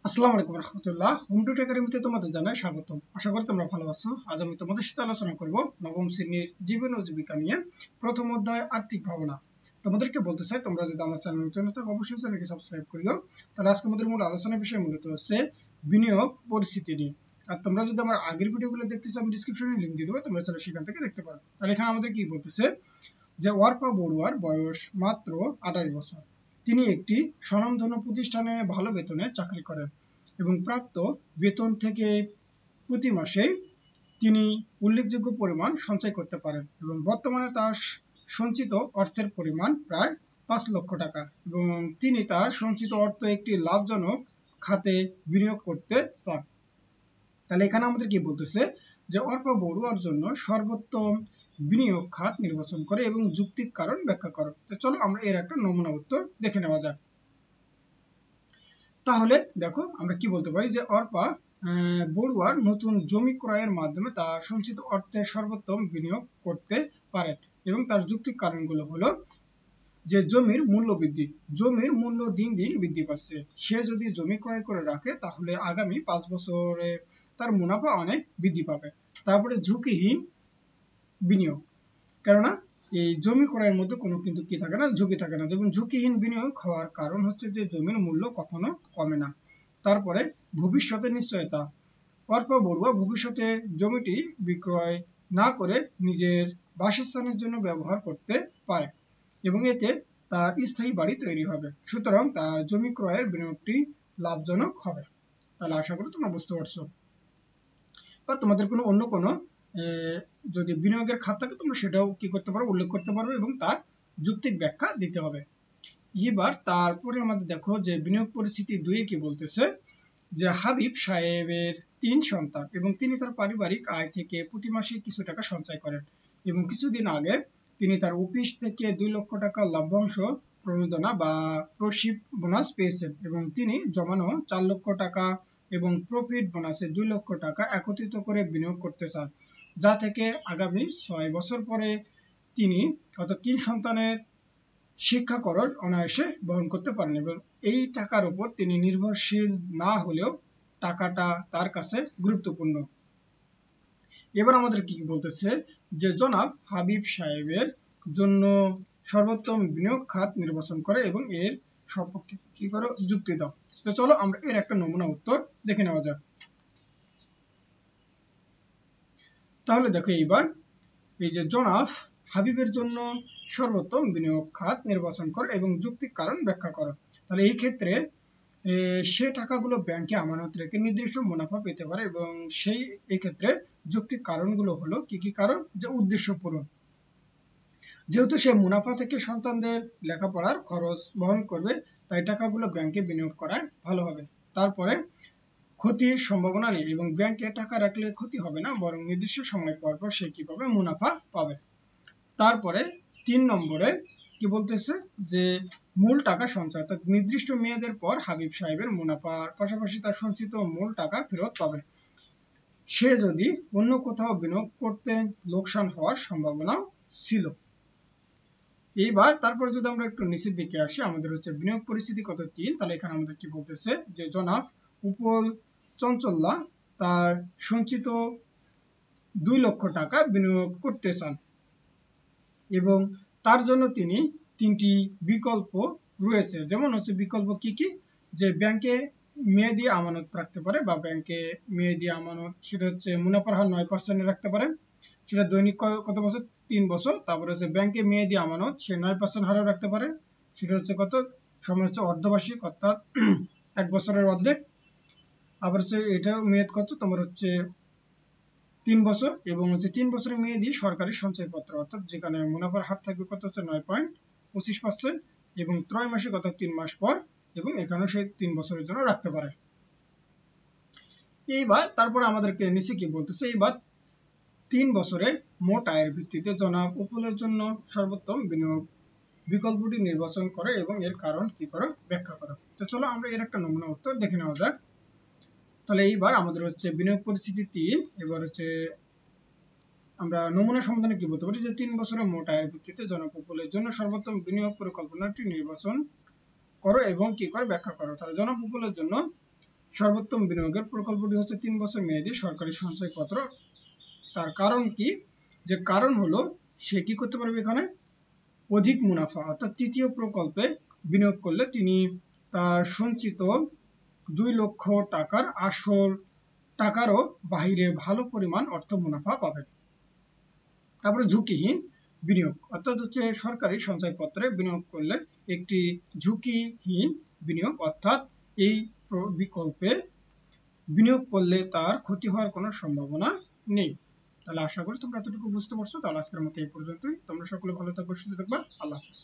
আসসালামু আলাইকুম রহমতুল্লাহ। Home two একাডেমিতে তোমাদের জানাই স্বাগতম। আশা করি তোমরা ভালো আছো। আজ আমি তোমাদের সাথে আলোচনা করব নবম শ্রেণীর জীবন ও জীবিকা নিয়ে প্রথম অধ্যায় আর্থিক ভাবনা। তোমাদেরকে বলতে চাই, তোমরা যদি আমার চ্যানেল নতুন থাকো অবশ্যই চ্যানেলকে সাবস্ক্রাইব করিও। তাহলে আজকে আমাদের মূল আলোচনার বিষয় মূলত হচ্ছে বিনিয়োগ পরিস্থিতি নিয়ে। আর তোমরা যদি আমার আগের ভিডিওগুলো দেখতে চাও আমি ডিসক্রিপশনে লিংক দিয়ে দেবো, তোমরা চাইলে সেখান থেকে দেখতে পারো। তাহলে এখানে আমাদের কি বলতেছে যে ওয়ারপা বড়ুয়ার বয়স মাত্র 28 বছর। তিনি একটি স্বনামধন্য প্রতিষ্ঠানে ভালো বেতনে চাকরি করেন এবং প্রাপ্ত বেতন থেকে প্রতি মাসে তিনি উল্লেখযোগ্য পরিমাণ সঞ্চয় করতে পারেন এবং বর্তমানে তার সঞ্চিত অর্থের পরিমাণ প্রায় 5 লক্ষ টাকা এবং তিনি তার সঞ্চিত অর্থ একটি লাভজনক খাতে বিনিয়োগ করতে চান। তাহলে এখানে আমাদের কি বলতেছে যে অর্পা বড়ুয়ার জন্য সর্বোত্তম বিনিয়োগ খাত নির্বাচন করে এবং যুক্তিক কারণ ব্যাখ্যা করো। তো চলো আমরা এর একটা নমুনা উত্তর দেখে নেওয়া যাক। তাহলে দেখো আমরা কি বলতে পারি যে অর্পা বড়ুয়ার নতুন জমি ক্রয়ের মাধ্যমে তার সঞ্চিত অর্থের সর্বোত্তম বিনিয়োগ করতে পারেন এবং তার যুক্তিক কারণগুলো হলো যে জমির মূল্য বৃদ্ধি। জমির মূল্য দিন দিন বৃদ্ধি পাচ্ছে। সে যদি জমি ক্রয় করে রাখে তাহলে আগামী 5 বছরে তার মুনাফা অনেক বৃদ্ধি পাবে। তারপরে ঝুঁকিহীন বিনিয়োগ, কেননা এই জমি ক্রয়ের মধ্যে কোনো কিন্তু কি থাকে না, ঝুঁকি থাকে না। যেমন ঝুঁকিহীন বিনিয়োগ হওয়ার কারণ হচ্ছে যে জমির মূল্য কখনো কমে না। তারপরে ভবিষ্যতের নিশ্চয়তা। অর্পা বড়ুয়া ভবিষ্যতে জমিটি বিক্রয় না করে নিজের বাসস্থানের জন্য ব্যবহার করতে পারে এবং এতে তার স্থায়ী বাড়ি তৈরি হবে। সুতরাং তার জমি ক্রয়ের বিনিয়োগটি লাভজনক হবে। তাহলে আশা করি তোমরা বুঝতে পারছো। বা তোমাদের কোনো অন্য কোনো যদি বিনিয়োগের খাত থাকে তোমরা সেটাও কি করতে পারো, উল্লেখ করতে পারবে এবং তার যুক্তিক ব্যাখ্যা দিতে হবে। এবার তারপরে আমাদের দেখো যে বিনিয়োগ পরিস্থিতি 2 কি বলতেছে যে হাবিব সাহেবের 3 সন্তান এবং তিনি তার পারিবারিক আয় থেকে প্রতি মাসে কিছু টাকা সঞ্চয় করেন এবং কিছুদিন আগে তিনি তার অফিস থেকে 2 লক্ষ টাকা লভ্যাংশ প্রণোদনা বা প্রশিপ বোনাস পেয়েছেন এবং তিনি জমানো 4 লক্ষ টাকা এবং প্রফিট বোনাসে 2 লক্ষ টাকা একত্রিত করে বিনিয়োগ করতে চান, যা থেকে আগামী 6 বছর পরে তিনি অর্থাৎ 3 সন্তানের শিক্ষা খরচ অনায়াসে বহন করতে পারেন এবং এই টাকার উপর তিনি নির্ভরশীল না হলেও টাকাটা তার কাছে গুরুত্বপূর্ণ। এবার আমাদের কি বলতেছে যে জনাব হাবিব সাহেবের জন্য সর্বোত্তম বিনিয়োগ খাত নির্বাচন করে এবং এর সপক্ষে কি করো, যুক্তি দাও। তো চলো আমরা এর একটা নমুনা উত্তর দেখে নেওয়া যাক। তাহলে দেখো এইবার এই যে জনাব হাবিবের জন্য সর্বোত্তম বিনিয়োগ খাত নির্বাচন করো এবং যুক্তিক কারণ ব্যাখ্যা করো। তাহলে এই ক্ষেত্রে সে টাকাগুলো ব্যাংকে আমানত রেখে নির্দিষ্ট মুনাফা পেতে পারে এবং সেই এই ক্ষেত্রে যুক্তিক কারণগুলো হলো কি কি কারণ, যে উদ্দেশ্য পূরণ। যেহেতু সে মুনাফা থেকে সন্তানদের লেখাপড়ার খরচ বহন করবে তাই টাকাগুলো ব্যাংকে বিনিয়োগ করা ভালো হবে। তারপরে ক্ষতির সম্ভাবনা নেই এবং ব্যাংকে টাকা রাখলে ক্ষতি হবে না, বরং নির্দিষ্ট সময় পর পর সে কি পাবে, মুনাফা পাবে। তারপরে 3 নম্বরে কি বলতেছে যে মূল টাকা সঞ্চয়, অর্থাৎ নির্দিষ্ট মেয়াদের পর হাবিব সাহেবের মুনাফার পাশাপাশি তার সঞ্চিত মূল টাকা ফেরত পাবে। সে যদি অন্য কোথাও বিনিয়োগ করতেন লোকসান হওয়ার সম্ভাবনাও ছিল। এইবার তারপরে যদি আমরা একটু নিচের দিকে আসি, আমাদের হচ্ছে বিনিয়োগ পরিস্থিতি কত 3। তাহলে এখানে আমাদের কি বলতেছে যে জনাব উপল চঞ্চল্লা তার সঞ্চিত 2 লক্ষ টাকা বিনিয়োগ করতে চান এবং তার জন্য তিনি 3টি বিকল্প রয়েছে। যেমন হচ্ছে বিকল্প কি কি, যে ব্যাংকে মেয়াদি আমানত রাখতে পারে বা ব্যাংকে মেয়াদি আমানত সেটা হচ্ছে মুনাফার হার 9% রাখতে পারে, সেটা দৈনিক কত বছর, 3 বছর। তারপরে হচ্ছে ব্যাংকে মেয়াদি আমানত সে 9% হারেও রাখতে পারে, সেটা হচ্ছে কত সময়, হচ্ছে অর্ধবার্ষিক অর্থাৎ 1 বছরের অর্ধেক। আবার হচ্ছে এটা মেয়াদ কত তোমার হচ্ছে 3 বছর এবং হচ্ছে 3 বছরের মেয়াদি সরকারি সঞ্চয়পত্র, অর্থাৎ যেখানে মুনাফার হার থাকবে কত হচ্ছে 9.25% এবং ত্রৈমাসিক অর্থাৎ 3 মাস পর, এবং এখানেও সে 3 বছরের জন্য রাখতে পারে। এইবার তারপরে আমাদেরকে নিচে কি বলতেছে, এইবার 3 বছরে মোট আয়ের ভিত্তিতে জনাব উপলের জন্য সর্বোত্তম বিনিয়োগ বিকল্পটি নির্বাচন করে এবং এর কারণ কি করো, ব্যাখ্যা করো। তো চলো আমরা এর একটা নমুনা উত্তর দেখে নেওয়া যাক। তাহলে এইবার আমাদের হচ্ছে বিনিয়োগ পরিস্থিতি 3। এবার হচ্ছে আমরা নমুনা সমাধানে কি বলতে পারি যে 3 বছরের মোট আয়ের ভিত্তিতে জনক উপকূলের জন্য সর্বোত্তম বিনিয়োগ পরিকল্পনাটি নির্বাচন করো এবং কি করে ব্যাখ্যা করো। তাহলে জনক উপকূলের জন্য সর্বোত্তম বিনিয়োগের প্রকল্পটি হচ্ছে 3 বছর মেয়াদী সরকারি সঞ্চয়পত্র। তার কারণ কি? যে কারণ হলো সে কি করতে পারবে এখানে অধিক মুনাফা, অর্থাৎ তৃতীয় প্রকল্পে বিনিয়োগ করলে তিনি তার সঞ্চিত 2 লক্ষ টাকার আসল টাকারও বাহিরে ভালো পরিমাণ অর্থ মুনাফা পাবেন। তারপরে ঝুঁকিহীন বিনিয়োগ, অর্থাৎ হচ্ছে সরকারি সঞ্চয়পত্রে বিনিয়োগ করলে একটি ঝুঁকিহীন বিনিয়োগ, অর্থাৎ এই বিকল্পে বিনিয়োগ করলে তার ক্ষতি হওয়ার কোনো সম্ভাবনা নেই। তাহলে আশা করি তোমরা এতটুকু বুঝতে পারছো। তাহলে আজকের মতো এই পর্যন্তই। তোমরা সকলে ভালো থাকবে, সুস্থ থাকবে। আল্লাহ হাফেজ।